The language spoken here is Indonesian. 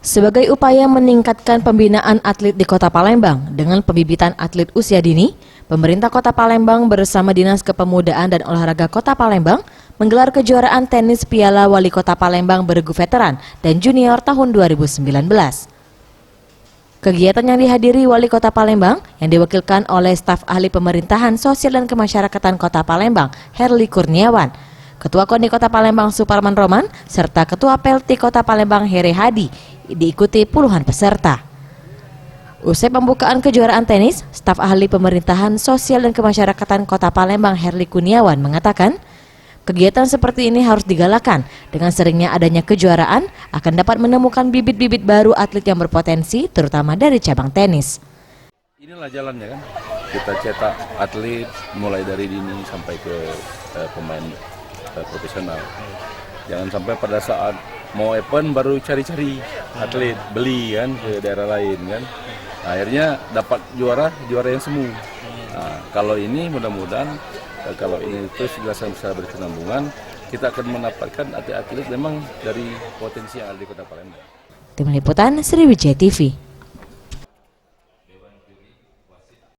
Sebagai upaya meningkatkan pembinaan atlet di Kota Palembang dengan pembibitan atlet usia dini, pemerintah Kota Palembang bersama Dinas Kepemudaan dan Olahraga Kota Palembang menggelar kejuaraan tenis Piala Wali Kota Palembang bergu veteran dan junior tahun 2019. Kegiatan yang dihadiri Wali Kota Palembang yang diwakilkan oleh staf ahli pemerintahan sosial dan kemasyarakatan Kota Palembang, Herli Kurniawan, Ketua KONI Kota Palembang Suparman Roman, serta Ketua PLT Kota Palembang Here Hadi, diikuti puluhan peserta. Usai pembukaan kejuaraan tenis, staf ahli pemerintahan sosial dan kemasyarakatan Kota Palembang Herli Kurniawan mengatakan, kegiatan seperti ini harus digalakan. Dengan seringnya adanya kejuaraan, akan dapat menemukan bibit-bibit baru atlet yang berpotensi, terutama dari cabang tenis. Inilah jalannya kan, kita cetak atlet mulai dari dini sampai ke pemain profesional. Jangan sampai pada saat mau event baru cari-cari atlet, beli kan ke daerah lain kan. Akhirnya dapat juara yang semu. Nah, kalau ini mudah-mudahan kalau ini terus bisa berkesinambungan, kita akan mendapatkan atlet-atlet memang dari potensi yang ada di Kota Palembang. Tim Liputan Sriwijaya TV.